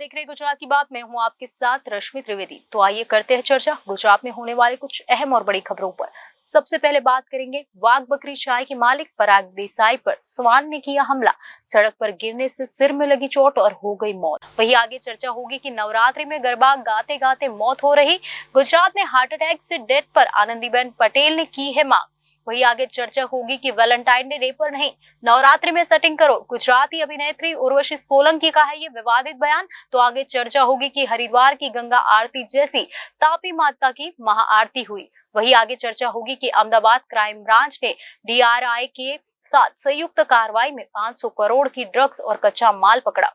देख रहे हैं गुजरात की बात। मैं हूं आपके साथ रश्मि त्रिवेदी। तो आइए करते हैं चर्चा गुजरात में होने वाले कुछ अहम और बड़ी खबरों पर। सबसे पहले बात करेंगे वाघ बकरी चाय के मालिक पराग देसाई पर स्वान ने किया हमला, सड़क पर गिरने से सिर में लगी चोट और हो गई मौत। वहीं आगे चर्चा होगी कि नवरात्रि में गरबा गाते गाते मौत हो रही, गुजरात में हार्ट अटैक से डेथ पर आनंदीबेन पटेल ने की है मांग। वही आगे चर्चा होगी कि वैलेंटाइन डे पर नहीं, नवरात्रि में सेटिंग करो। गुजराती अभिनेत्री उर्वशी सोलंकी का है ये विवादित बयान। तो आगे चर्चा होगी कि हरिद्वार की गंगा आरती जैसी तापी माता की महाआरती हुई। वही आगे चर्चा होगी कि अहमदाबाद क्राइम ब्रांच ने डीआरआई के साथ संयुक्त कार्रवाई में 500 करोड़ की ड्रग्स और कच्चा माल पकड़ा।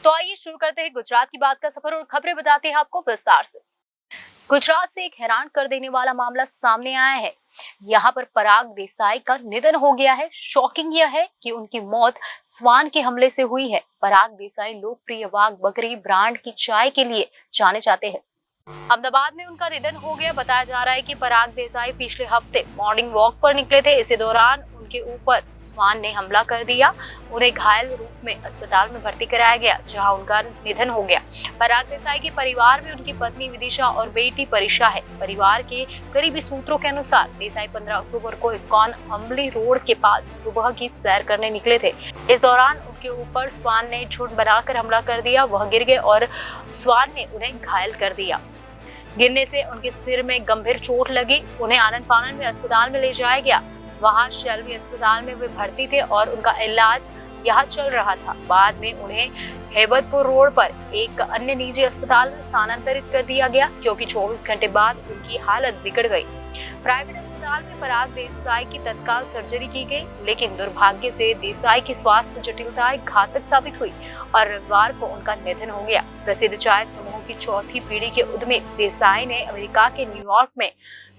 तो आइए शुरू करते हैं गुजरात की बात का सफर और खबरें बताते हैं आपको विस्तार से। गुजरात से एक हैरान कर देने वाला मामला सामने आया है। यहाँ पर पराग देसाई का निधन हो गया है। शॉकिंग यह है कि उनकी मौत स्वान के हमले से हुई है। पराग देसाई लोकप्रिय वाघ बकरी ब्रांड की चाय के लिए जाने जाते हैं। अहमदाबाद में उनका निधन हो गया। बताया जा रहा है कि पराग देसाई पिछले हफ्ते मॉर्निंग वॉक पर निकले थे। इसी दौरान उनके ऊपर स्वान ने हमला कर दिया। उन्हें घायल रूप में अस्पताल में भर्ती कराया गया, जहां उनका निधन हो गया। पराग देसाई के परिवार में उनकी पत्नी विदिशा और बेटी परिशा है। परिवार के करीबी सूत्रों के अनुसार देसाई 15 अक्टूबर को इस्कॉन अम्बली रोड के पास सुबह की सैर करने निकले थे। इस दौरान उनके ऊपर स्वान ने झुंड बनाकर हमला कर दिया। वह गिर गए और स्वान ने उन्हें घायल कर दिया। गिरने से उनके सिर में गंभीर चोट लगी। उन्हें आनंद फानन में अस्पताल में ले जाया गया। वहां शेल्वी अस्पताल में वे भर्ती थे और उनका इलाज यहाँ चल रहा था। बाद में उन्हें हेबतपुर रोड पर एक अन्य निजी अस्पताल में स्थानांतरित कर दिया गया, क्योंकि 24 घंटे बाद उनकी हालत बिगड़ गई। प्राइवेट अस्पताल में पराग देसाई की तत्काल सर्जरी की गई, लेकिन दुर्भाग्य से देसाई की स्वास्थ्य जटिलताएं घातक साबित हुई और रविवार को उनका निधन हो गया। प्रसिद्ध चाय समूह की चौथी पीढ़ी के उद्यमी देसाई ने अमेरिका के न्यूयॉर्क में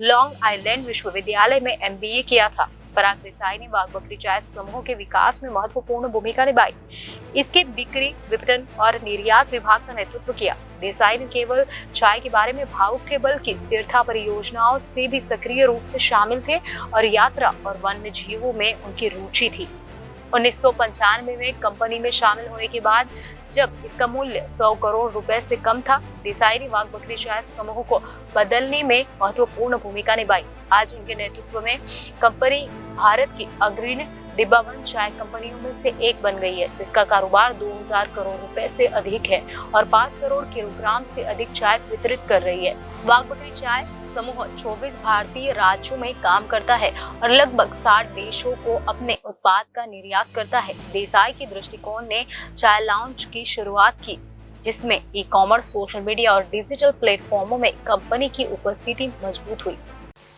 लॉन्ग आइलैंड विश्वविद्यालय में MBA किया था। पराग देसाई ने वाघ बकरी चाय समूह के विकास में महत्वपूर्ण भूमिका निभाई। इसके बिक्री, विपणन और निर्यात विभाग का नेतृत्व किया। देसाई ने केवल चाय के बारे में भावुक थे, बल्कि स्थिरता परियोजनाओं से भी सक्रिय रूप से शामिल थे और यात्रा और वन्य जीवों में उनकी रुचि थी। 1995 में कंपनी में शामिल होने के बाद, जब इसका मूल्य 100 करोड़ रुपए से कम था, देसाई ने वाघ बकरी चाय समूह को बदलने में महत्वपूर्ण भूमिका निभाई। आज उनके नेतृत्व में कंपनी भारत की अग्रणी डिब्बाबंद चाय कंपनियों में से एक बन गई है, जिसका कारोबार 2000 करोड़ रुपए से अधिक है और 5 करोड़ किलोग्राम से अधिक चाय वितरित कर रही है। वाघ बकरी चाय समूह 24 भारतीय राज्यों में काम करता है और लगभग 60 देशों को अपने उत्पाद का निर्यात करता है। देसाई के दृष्टिकोण ने चाय लाउंज की शुरुआत की, जिसमें ई-कॉमर्स, सोशल मीडिया और डिजिटल प्लेटफॉर्मों में कंपनी की उपस्थिति मजबूत हुई।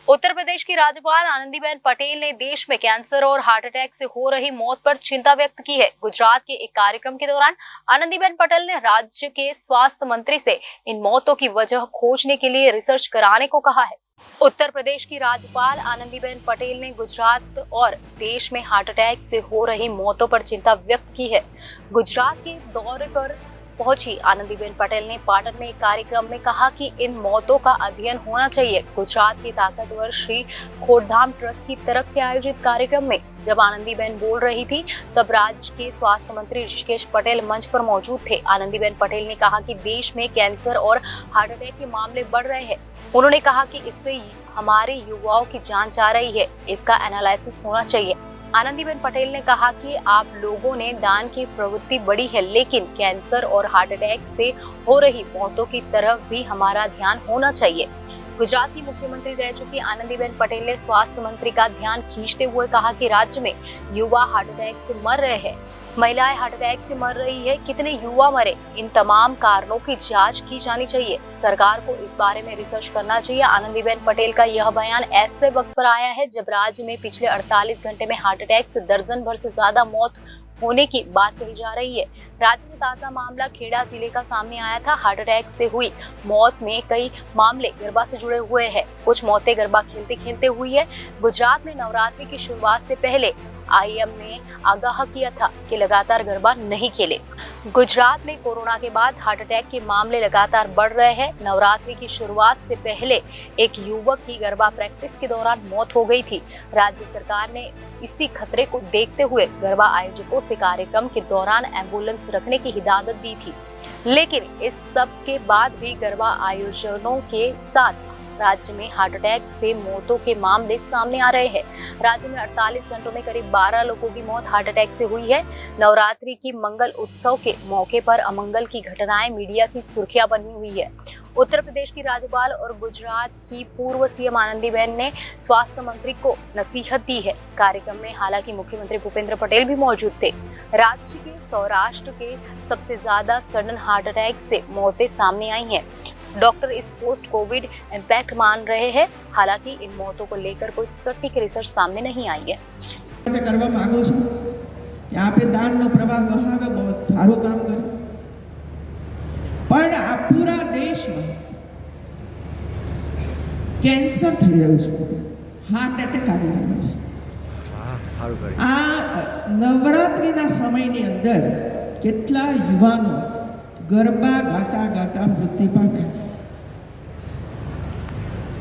उत्तर प्रदेश की राज्यपाल आनंदीबेन पटेल ने देश में कैंसर और हार्ट अटैक से हो रही मौत पर चिंता व्यक्त की है। गुजरात के एक कार्यक्रम के दौरान आनंदीबेन पटेल ने राज्य के स्वास्थ्य मंत्री से इन मौतों की वजह खोजने के लिए रिसर्च कराने को कहा है। उत्तर प्रदेश की राज्यपाल आनंदीबेन पटेल ने गुजरात और देश में हार्ट अटैक से हो रही मौतों पर चिंता व्यक्त की है। गुजरात के दौरे पर पहुंची आनंदीबेन पटेल ने पाटन में एक कार्यक्रम में कहा कि इन मौतों का अध्ययन होना चाहिए। गुजरात की ताकतवर श्री खोड़धाम ट्रस्ट की तरफ से आयोजित कार्यक्रम में जब आनंदीबेन बोल रही थी, तब राज्य के स्वास्थ्य मंत्री ऋषिकेश पटेल मंच पर मौजूद थे। आनंदीबेन पटेल ने कहा कि देश में कैंसर और हार्ट अटैक के मामले बढ़ रहे हैं। उन्होंने कहा कि इससे हमारे युवाओं की जान जा रही है, इसका एनालिसिस होना चाहिए। आनंदीबेन पटेल ने कहा कि आप लोगों ने दान की प्रवृत्ति बढ़ी है, लेकिन कैंसर और हार्ट अटैक से हो रही मौतों की तरफ भी हमारा ध्यान होना चाहिए। गुजरात की मुख्यमंत्री रह चुकी आनंदीबेन पटेल ने स्वास्थ्य मंत्री का ध्यान खींचते हुए कहा कि राज्य में युवा हार्ट अटैक से मर रहे हैं, महिलाएं हार्ट अटैक से मर रही है, कितने युवा मरे, इन तमाम कारणों की जांच की जानी चाहिए। सरकार को इस बारे में रिसर्च करना चाहिए। आनंदीबेन पटेल का यह बयान ऐसे वक्त पर आया है जब राज्य में पिछले 48 घंटे में हार्ट अटैक से दर्जन भर से ज्यादा मौत होने की बात कही जा रही है। राज्य में ताजा मामला खेड़ा जिले का सामने आया था। हार्ट अटैक से हुई मौत में कई मामले गरबा से जुड़े हुए हैं। कुछ मौतें गरबा खेलते खेलते हुई है। गुजरात में नवरात्रि की शुरुआत से पहले आईएम ने आगाह किया था कि लगातार गरबा नहीं खेले। गुजरात में कोरोना के बाद हार्ट अटैक के मामले लगातार बढ़ रहे हैं। नवरात्रि की शुरुआत से पहले एक युवक की गरबा प्रैक्टिस के दौरान मौत हो गई थी। राज्य सरकार ने इसी खतरे को देखते हुए गरबा आयोजकों से कार्यक्रम के दौरान एम्बुलेंस रखने की हिदायत दी थी। लेकिन इस सब के बाद भी गरबा आयोजनों के साथ राज्य में हार्ट अटैक से मौतों के मामले सामने आ रहे हैं। राज्य में 48 घंटों में करीब 12 लोगों की मौत हार्ट अटैक से हुई है। नवरात्रि की मंगल उत्सव के मौके पर अमंगल की घटनाएं मीडिया की सुर्खियां बनी हुई है। उत्तर प्रदेश की राज्यपाल और गुजरात की पूर्व सीएम आनंदीबेन ने स्वास्थ्य मंत्री को नसीहत दी है। कार्यक्रम में हालांकि मुख्यमंत्री भूपेंद्र पटेल भी मौजूद थे। राज्य के सौराष्ट्र के सबसे ज्यादा सडन हार्ट अटैक से मौतें सामने आई हैं। डॉक्टर इस पोस्ट कोविड इम्पैक्ट मान रहे हैं। हालांकि इन मौतों को लेकर कोई सटीक रिसर्च सामने नहीं आई है। करवा मांगू छू यहाँ पे दान नो प्रवाह वहावे बहुत सारो काम करे, पण आ पूरा देश में कैंसर थई रह्युं छे, हार्ट एटेक આવી રહ્યો છે। आ नवरात्रिना समयनी अंदर કેટલા યુવાનો ગરબા ગાતા ગાતા મૃત્યુ પામ્યા।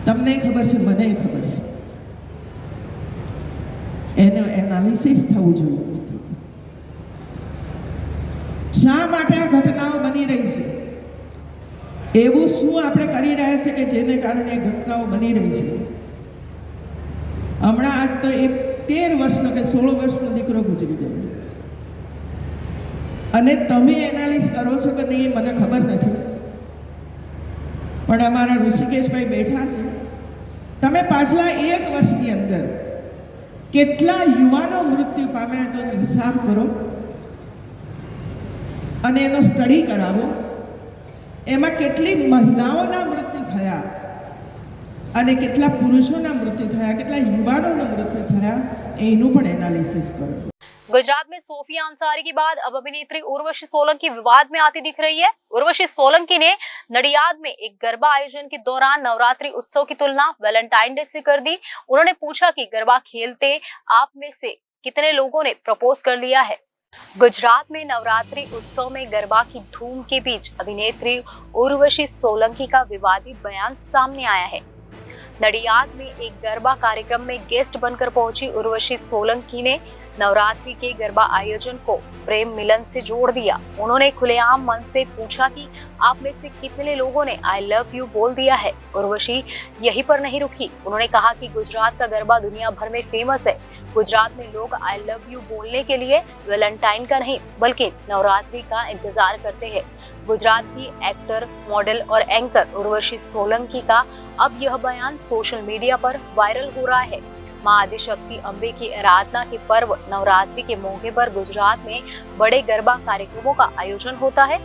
તમને ખબર છે, મને ખબર છે, એનું એનાલિસિસ થવું જોઈએ મિત્રો। શા માટે આ ઘટનાઓ બની રહી છે? એવું શું આપણે કરી રહ્યા છે કે જેને કારણે આ ઘટનાઓ બની રહી છે? હમણાં આજ તો એક 13 વર્ષનો કે 16 વર્ષનો દીકરો ગુજરી ગયો, અને તમે એનાલિસ કરો છો કે નહીં મને ખબર નથી, પણ અમારા ઋષિકેશભાઈ બેઠા છે, તમે પાછલા 1 વર્ષની અંદર કેટલા યુવાનો મૃત્યુ પામ્યા એનો હિસાબ કરો અને એનો સ્ટડી કરાવો। એમાં કેટલી મહિલાઓના મૃત્યુ થયા અને કેટલા પુરુષોના મૃત્યુ થયા, કેટલા યુવાનોના મૃત્યુ થયા, એનું પણ એનાલિસિસ કરો। गुजरात में सोफिया अंसारी के बाद अब अभिनेत्री उर्वशी सोलंकी विवाद में आती दिख रही है। उर्वशी सोलंकी ने नडियाद में एक गरबा आयोजन के दौरान नवरात्रि उत्सव की तुलना वैलेंटाइन डे से कर दी। उन्होंने पूछा कि गरबा खेलते आप में से कितने लोगों ने प्रपोज कर लिया है। गुजरात में नवरात्रि उत्सव में गरबा की धूम के बीच अभिनेत्री उर्वशी सोलंकी का विवादित बयान सामने आया है। नडियाद में एक गरबा कार्यक्रम में गेस्ट बनकर पहुंची उर्वशी सोलंकी ने नवरात्रि के गरबा आयोजन को प्रेम मिलन से जोड़ दिया। उन्होंने खुलेआम मन से पूछा कि आप में से कितने लोगों ने आई लव यू बोल दिया है। उर्वशी यहीं पर नहीं रुकी, उन्होंने कहा कि गुजरात का गरबा दुनिया भर में फेमस है। गुजरात में लोग आई लव यू बोलने के लिए वैलेंटाइन का नहीं बल्कि नवरात्रि का इंतजार करते हैं। गुजरात की एक्टर, मॉडल और एंकर उर्वशी सोलंकी का अब यह बयान सोशल मीडिया पर वायरल हो रहा है। मां आदिशक्ति अम्बे की आराधना के पर्व नवरात्रि के मौके पर गुजरात में बड़े गरबा कार्यक्रमों का आयोजन होता है।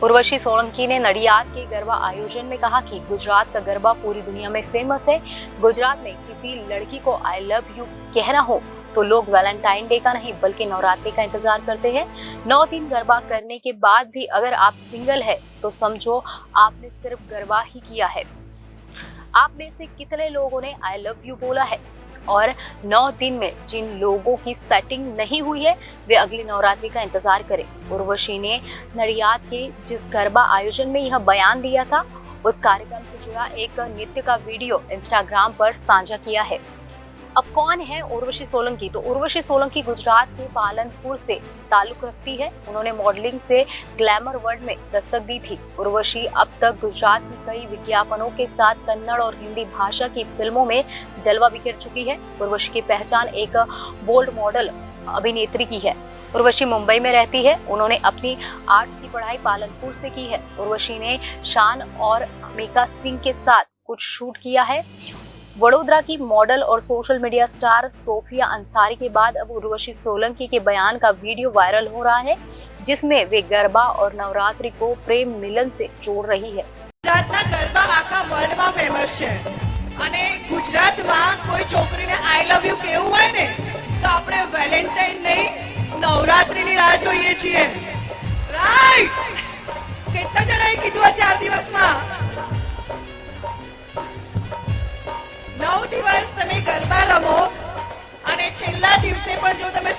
उर्वशी सोलंकी ने नडियाद के गरबा आयोजन में कहा कि गुजरात का गरबा पूरी दुनिया में फेमस है। गुजरात में किसी लड़की को आई लव यू कहना हो तो लोग वैलेंटाइन डे का नहीं बल्कि नवरात्रि का इंतजार करते हैं। 9 दिन गरबा करने के बाद भी अगर आप सिंगल है तो समझो आपने सिर्फ गरबा ही किया है। आप में से कितने लोगों ने आई लव यू बोला है? और 9 दिन में जिन लोगों की सेटिंग नहीं हुई है वे अगली नवरात्रि का इंतजार करें। उर्वशी ने नडियाद के जिस गरबा आयोजन में यह बयान दिया था उस कार्यक्रम से जुड़ा एक नृत्य का वीडियो इंस्टाग्राम पर साझा किया है। अब कौन है उर्वशी सोलंकी? तो उर्वशी सोलंकी गुजरात के पालनपुर से ताल्लुक रखती है। उन्होंने मॉडलिंग से ग्लैमर वर्ल्ड में दस्तक दी थी। उर्वशी अब तक गुजरात की कई विज्ञापनों के साथ कन्नड़ और हिंदी भाषा की फिल्मों में जलवा बिखेर चुकी है। उर्वशी की पहचान एक बोल्ड मॉडल अभिनेत्री की है। उर्वशी मुंबई में रहती है। उन्होंने अपनी आर्ट्स की पढ़ाई पालनपुर से की है। उर्वशी ने शान और मीका सिंह के साथ कुछ शूट किया है। वडोदरा की मॉडल और social media star Sofia Ansari के बाद अब उर्वशी सोलंकी के बयान का वीडियो वायरल हो रहा है जिसमें वे गरबा और नवरात्रि को प्रेम मिलन से जोड़ रही है। गुजरातना गरबा आखा वर्ल्ड में फेमस है અને ગુજરાતમાં કોઈ છોકરીને આઈ લવ યુ કહેવું હોય ને તો આપણે વેલેન્ટાઇન નહીં નવરાત્રીની રાહ જોઈએ છીએ, રાઈટ? કેટલા જણાએ કીધું આ 4 દિવસમાં? 9 દિવસ તમે ગરબા રમો અને છેલ્લા દિવસે પણ જો તમે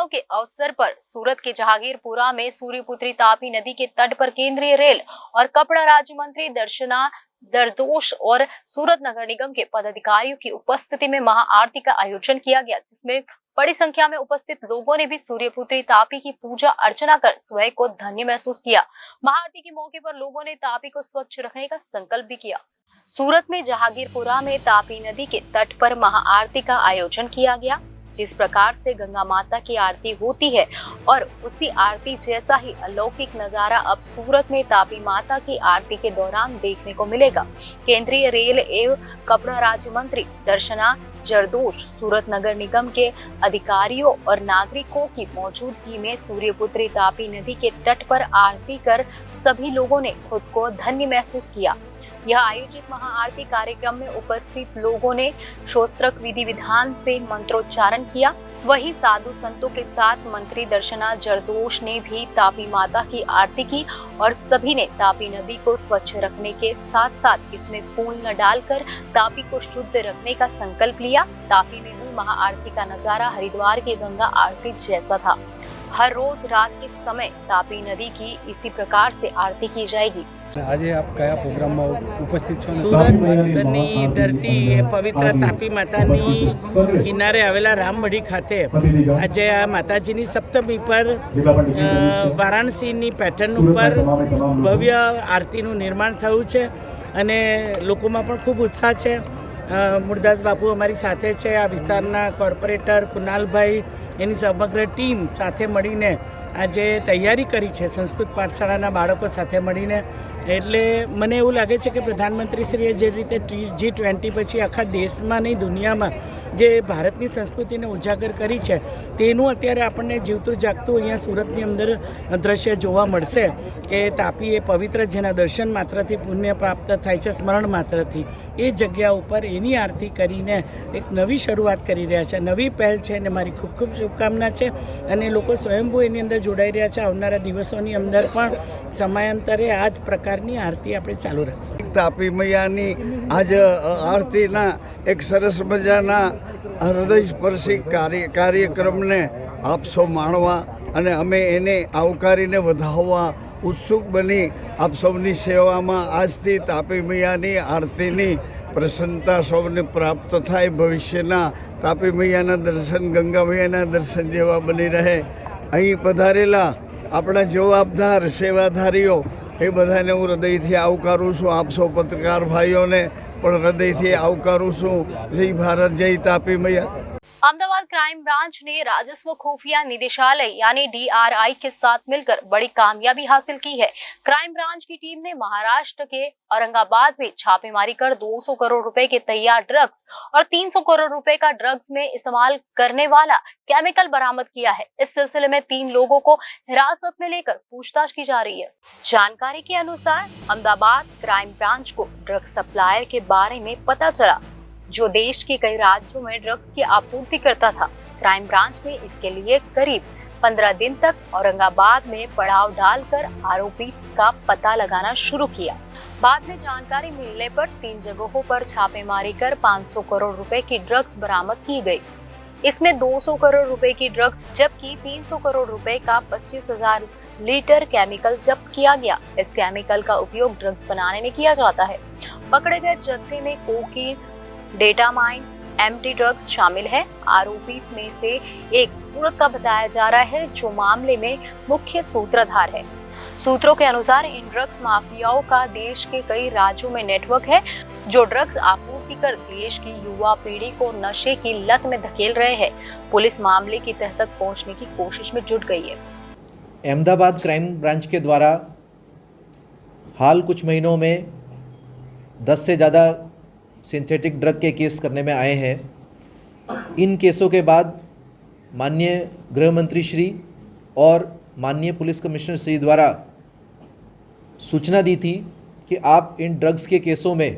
उत्सव के अवसर पर सूरत के जहांगीरपुरा में सूर्यपुत्री तापी नदी के तट पर केंद्रीय रेल और कपड़ा राज्य मंत्री दर्शना जरदोश और सूरत नगर निगम के पदाधिकारियों की उपस्थिति में महाआरती का आयोजन किया गया, जिसमें बड़ी संख्या में उपस्थित लोगों ने भी सूर्यपुत्री तापी की पूजा अर्चना कर स्वयं को धन्य महसूस किया। महाआरती के मौके पर लोगों ने तापी को स्वच्छ रखने का संकल्प भी किया। सूरत में जहांगीरपुरा में तापी नदी के तट पर महाआरती का आयोजन किया गया। जिस प्रकार से गंगा माता की आरती होती है और उसी आरती जैसा ही अलौकिक नजारा अब सूरत में तापी माता की आरती के दौरान देखने को मिलेगा। केंद्रीय रेल एवं कपड़ा राज्य मंत्री दर्शना जरदोश, सूरत नगर निगम के अधिकारियों और नागरिकों की मौजूदगी में सूर्यपुत्री तापी नदी के तट पर आरती कर सभी लोगों ने खुद को धन्य महसूस किया। यह आयोजित महाआरती कार्यक्रम में उपस्थित लोगों ने शोस्त्रक विधि विधान से मंत्रोच्चारण किया। वहीं साधु संतों के साथ मंत्री दर्शना जरदोश ने भी तापी माता की आरती की और सभी ने तापी नदी को स्वच्छ रखने के साथ साथ इसमें फूल न डालकर तापी को शुद्ध रखने का संकल्प लिया। तापी में हुई महाआरती का नजारा हरिद्वार की गंगा आरती जैसा था। हर रोज रात के समय तापी नदी की इसी प्रकार से आरती की जाएगी। આજે આપ કયા પ્રોગ્રામમાં ઉપસ્થિત છો? સુરતની ધરતી પવિત્ર તાપી માતાની કિનારે આવેલા રામમઢી ખાતે આજે આ માતાજીની સપ્તમી પર વારાણસીની પેટર્ન ઉપર ભવ્ય આરતીનું નિર્માણ થયું છે અને લોકોમાં પણ ખૂબ ઉત્સાહ છે। મુરદાસ બાપુ અમારી સાથે છે, આ વિસ્તારના કોર્પોરેટર કુનાલભાઈ એની સમગ્ર ટીમ સાથે મળીને આજે તૈયારી કરી છે સંસ્કૃત પાઠશાળાના બાળકો સાથે મળીને। એટલે મને એવું લાગે છે કે પ્રધાનમંત્રીશ્રીએ જે રીતે G20 પછી આખા દેશમાં નહીં દુનિયામાં જે ભારતની સંસ્કૃતિને ઉજાગર કરી છે તેનું અત્યારે આપણને જીવતું જાગતું અહીંયા સુરતની અંદર દ્રશ્ય જોવા મળશે કે તાપી એ પવિત્ર જેના દર્શન માત્રથી પુણ્ય પ્રાપ્ત થાય છે, સ્મરણ માત્રથી એ જગ્યા ઉપર એની આરતી કરીને એક નવી શરૂઆત કરી રહ્યા છે, નવી પહેલ છે અને મારી ખૂબ ખૂબ શુભકામના છે અને લોકો સ્વયંભૂ એની અંદર જોડાઈ રહ્યા છે। આવનારા દિવસોની અંદર પણ સમયાંતરે આ જ પ્રકારની આરતી આપણે ચાલુ રાખશું। તાપી મૈયાની આજ આરતીના એક સરસ મજાના હૃદયસ્પર્શી કાર્યક્રમને આપ સૌ માણવા અને અમે એને આવકારીને વધાવવા ઉત્સુક બની આપ સૌની સેવામાં આજથી તાપી મૈયાની આરતીની પ્રસન્નતા સૌને પ્રાપ્ત થાય। ભવિષ્યના તાપી મૈયાના દર્શન, ગંગા મૈયાના દર્શન જેવા બની રહે। અહીં પધારેલા આપણા જવાબદાર સેવાધારીઓ એ બધાને હું હૃદયથી આવકારું છું। આપ સૌ પત્રકાર ભાઈઓને પણ હૃદયથી આવકારું છું। જય ભારત, જય તાપી મૈયા। अहमदाबाद क्राइम ब्रांच ने राजस्व खुफिया निदेशालय यानी DRI के साथ मिलकर बड़ी कामयाबी हासिल की है। क्राइम ब्रांच की टीम ने महाराष्ट्र के औरंगाबाद में छापेमारी कर 200 करोड़ रुपए के तैयार ड्रग्स और 300 करोड़ रुपए का ड्रग्स में इस्तेमाल करने वाला केमिकल बरामद किया है। इस सिलसिले में 3 लोगों को हिरासत में लेकर पूछताछ की जा रही है। जानकारी के अनुसार अहमदाबाद क्राइम ब्रांच को ड्रग्स सप्लायर के बारे में पता चला जो देश के कई राज्यों में ड्रग्स की आपूर्ति करता था। क्राइम ब्रांच ने इसके लिए करीब 15 दिन तक औरंगाबाद में पड़ाव डालकर आरोपी का पता लगाना शुरू किया। बाद में जानकारी मिलने पर 3 जगहों पर छापेमारी कर 500 करोड़ रुपए की ड्रग्स बरामद की गई। इसमें 200 करोड़ रुपए की ड्रग्स जबकि 300 करोड़ रुपए का 25,000 लीटर केमिकल जब्त किया गया। इस केमिकल का उपयोग ड्रग्स बनाने में किया जाता है। पकड़े गए जत्थे में कोकीन, डेटामाइन, एमटी ड्रग्स शामिल है। आरोपी में से एक सूरत का बताया जा रहा है जो मामले में मुख्य सूत्रधार है। सूत्रों के अनुसार इन ड्रग्स माफियाओं का देश के कई राज्यों में नेटवर्क है जो ड्रग्स आपूर्ति कर देश की युवा पीढ़ी को नशे की लत में धकेल रहे हैं। पुलिस मामले की तह तक पहुंचने की कोशिश में जुट गई है। अहमदाबाद क्राइम ब्रांच के द्वारा हाल कुछ महीनों में 10 से ज़्यादा सिंथेटिक ड्रग के केस करने में आए हैं। इन केसों के बाद माननीय गृह मंत्री श्री और माननीय पुलिस कमिश्नर श्री द्वारा सूचना दी थी कि आप इन ड्रग्स के केसों में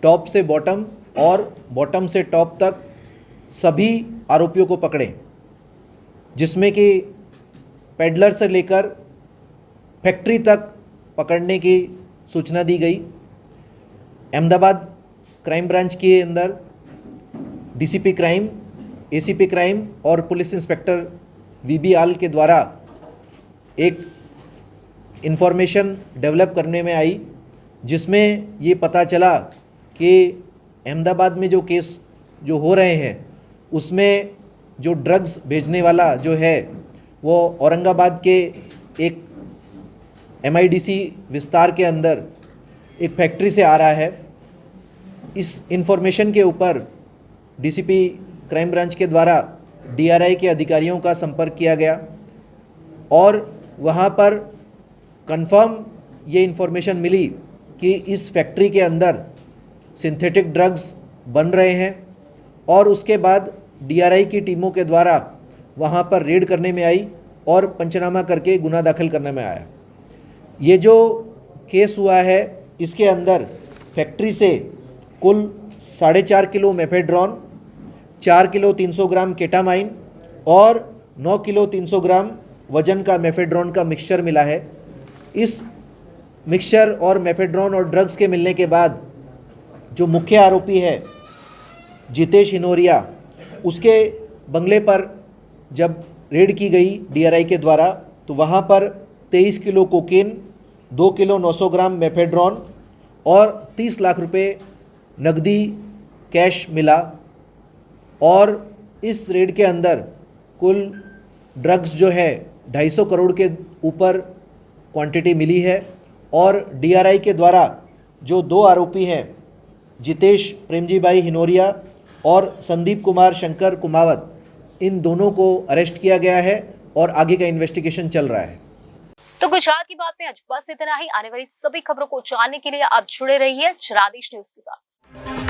टॉप से बॉटम और बॉटम से टॉप तक सभी आरोपियों को पकड़ें, जिसमें कि पेडलर से लेकर फैक्ट्री तक पकड़ने की सूचना दी गई। अहमदाबाद क्राइम ब्रांच के अंदर डीसीपी क्राइम, एसीपी क्राइम और पुलिस इंस्पेक्टर वीबी आल के द्वारा एक इंफॉर्मेशन डेवलप करने में आई, जिसमें ये पता चला कि अहमदाबाद में जो केस जो हो रहे हैं उसमें जो ड्रग्स भेजने वाला जो है वो औरंगाबाद के एक MIDC विस्तार के अंदर एक फैक्ट्री से आ रहा है। इस इंफॉर्मेशन के ऊपर DCP क्राइम ब्रांच के द्वारा DRI के अधिकारियों का संपर्क किया गया और वहाँ पर कंफर्म ये इंफॉर्मेशन मिली कि इस फैक्ट्री के अंदर सिंथेटिक ड्रग्स बन रहे हैं और उसके बाद DRI की टीमों के द्वारा वहाँ पर रेड करने में आई और पंचनामा करके गुना दाखिल करने में आया। ये जो केस हुआ है इसके अंदर फैक्ट्री से कुल 4.5 किलो मेफेड्रॉन, 4 किलो 300 ग्राम केटामाइन और 9 किलो 300 ग्राम वजन का मेफेड्रॉन का मिक्सचर मिला है। इस मिक्सचर और मेफेड्रॉन और ड्रग्स के मिलने के बाद जो मुख्य आरोपी है जितेश हिनोरिया, उसके बंगले पर जब रेड की गई DRI के द्वारा तो वहाँ पर 23 किलो कोकीन, 2 किलो 900 ग्राम मेफेड्रॉन और 30 लाख रुपए नकदी कैश मिला। और इस रेड के अंदर कुल ड्रग्स जो है 250 करोड़ के ऊपर क्वांटिटी मिली है और DRI के द्वारा जो 2 आरोपी हैं जितेश प्रेमजी भाई हिनोरिया और संदीप कुमार शंकर कुमावत, इन दोनों को अरेस्ट किया गया है और आगे का इन्वेस्टिगेशन चल रहा है। तो गुजरात की बात में आज बस इतना ही। आने वाली सभी खबरों को जानने के लिए आप जुड़े रहिए जनादेश न्यूज के साथ।